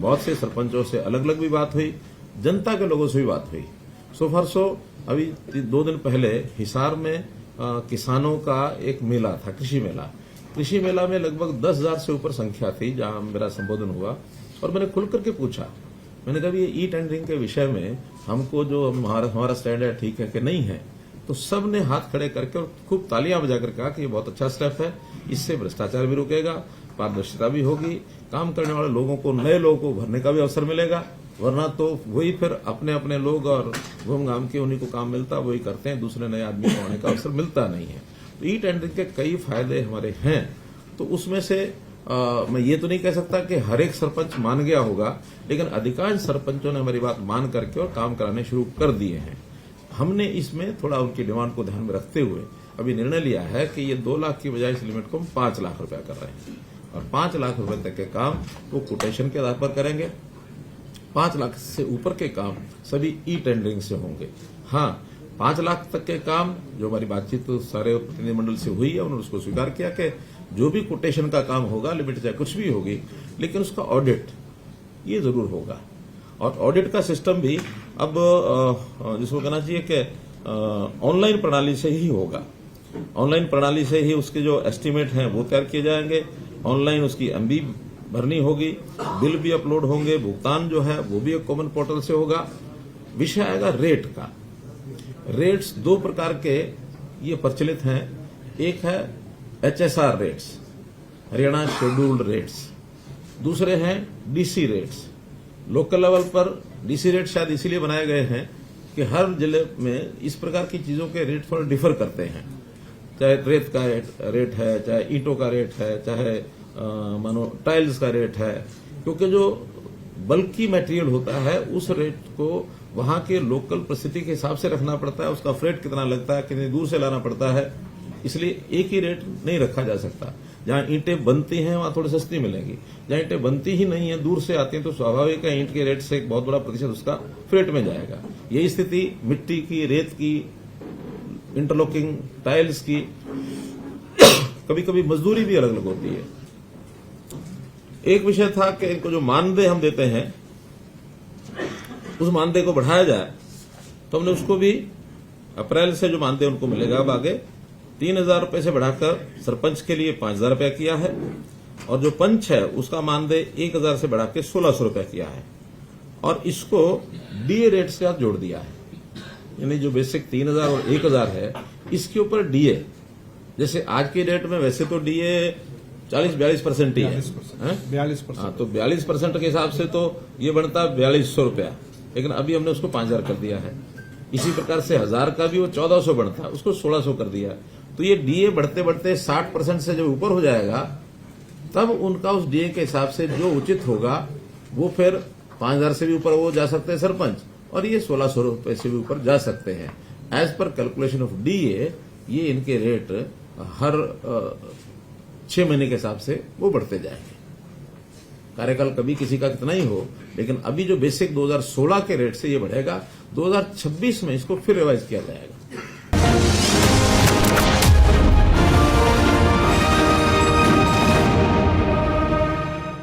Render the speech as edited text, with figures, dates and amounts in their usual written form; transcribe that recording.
बहुत से सरपंचों से अलग अलग भी बात हुई, जनता के लोगों से भी बात हुई। सो फॉर सो अभी 2 दिन पहले हिसार में किसानों का एक मेला था, कृषि मेला। कृषि मेला में लगभग 10,000 से ऊपर संख्या थी जहां मेरा संबोधन हुआ, और मैंने खुल करके पूछा, मैंने कहा ये ई टेंडरिंग के विषय में हमको जो हमारा स्टैंड है ठीक है कि नहीं है। तो सब ने हाथ खड़े करके और खूब तालियां बजाकर कहा कि ये बहुत अच्छा स्टेप है, इससे भ्रष्टाचार भी रुकेगा, पारदर्शिता भी होगी, काम करने वाले लोगों को, नए लोगों को भरने का भी अवसर मिलेगा। वरना तो वही फिर अपने अपने लोग और घूम घाम के उन्हीं को काम मिलता, वही करते हैं, दूसरे नए आदमी को आने का अवसर मिलता नहीं है। तो ई टेंडरिंग के कई फायदे हमारे हैं। तो उसमें से मैं ये तो नहीं कह सकता कि हर एक सरपंच मान गया होगा, लेकिन अधिकांश सरपंचों ने हमारी बात मान करके और काम कराने शुरू कर दिए हैं। हमने इसमें थोड़ा उनकी डिमांड को ध्यान में रखते हुए अभी निर्णय लिया है कि ये 2 लाख की बजाय इस लिमिट को हम 5 लाख रुपया कर रहे हैं, और 5 लाख रुपए तक के काम वो कोटेशन के आधार पर करेंगे। 5 लाख से ऊपर के काम सभी ई टेंडरिंग से होंगे। हाँ, 5 लाख तक के काम जो हमारी बातचीत तो सारे प्रतिनिधिमंडल से हुई है, उन्होंने उसको स्वीकार किया कि जो भी कोटेशन का काम होगा, लिमिट चाहे कुछ भी होगी, लेकिन उसका ऑडिट ये जरूर होगा। और ऑडिट का सिस्टम भी अब जिसको कहना चाहिए कि ऑनलाइन प्रणाली से ही होगा। ऑनलाइन प्रणाली से ही उसके जो एस्टीमेट हैं वो तैयार किए जाएंगे, ऑनलाइन उसकी एमबी भरनी होगी, बिल भी अपलोड होंगे, भुगतान जो है वो भी एक कॉमन पोर्टल से होगा। विषय आएगा रेट का। रेट्स 2 प्रकार के ये प्रचलित हैं। एक है HSR rates, Haryana scheduled rates. दूसरे हैं डीसी रेट्स। लोकल लेवल पर डीसी रेट शायद इसीलिए बनाए गए हैं कि हर जिले में इस प्रकार की चीजों के रेट थोड़ा डिफर करते हैं। चाहे रेत का रेट है, चाहे ईंटों का रेट है, चाहे मानो टाइल्स का रेट है, क्योंकि जो बल्कि मटेरियल होता है उस रेट को वहां के लोकल परिस्थिति के हिसाब से रखना पड़ता है। उसका फ्रेट कितना लगता है, कितनी दूर से लाना पड़ता है, इसलिए एक ही रेट नहीं रखा जा सकता। जहां ईंटें बनती हैं वहां थोड़ी सस्ती मिलेंगी, जहां ईंटें बनती ही नहीं है, दूर से आती हैं, तो स्वाभाविक है ईंट के रेट से एक बहुत बड़ा प्रतिशत उसका फ्रेट में जाएगा। यही स्थिति मिट्टी की, रेत की, इंटरलॉकिंग टाइल्स की, कभी कभी मजदूरी भी अलग अलग होती है। एक विषय था कि इनको जो मानदेय हम देते हैं उस मानदेय को बढ़ाया जाए, तो हमने उसको भी अप्रैल से जो मानदेय उनको मिलेगा अब आगे 3,000 रुपए से बढ़ाकर सरपंच के लिए 5,000 रुपया किया है, और जो पंच है उसका मानदेय 1,000 से बढ़ा के 1,600 रुपया किया है, और इसको डीए रेट से जोड़ दिया है। यानी जो बेसिक 3,000 और 1,000 है, इसके ऊपर डीए, जैसे आज की डेट में वैसे तो डीए 40-42% ही है, 42%। हाँ, तो 42% के हिसाब से तो ये बनता 4,200 रुपया, लेकिन अभी हमने उसको 5,000 कर दिया है। इसी प्रकार से 1,000 का भी वो 1,400 बनता, उसको 1,600 कर दिया। तो ये डीए बढ़ते बढ़ते 60% से जब ऊपर हो जाएगा, तब उनका उस डीए के हिसाब से जो उचित होगा वो फिर 5,000 से भी ऊपर वो जा सकते हैं सरपंच, और ये 1,600 रुपए से भी ऊपर जा सकते हैं। As per calculation of DA ये इनके रेट हर 6 महीने के हिसाब से वो बढ़ते जाएंगे। कार्यकाल कभी किसी का कितना ही हो, लेकिन अभी जो बेसिक 2016 के रेट से ये बढ़ेगा, 2026 में इसको फिर रिवाइज किया जाएगा।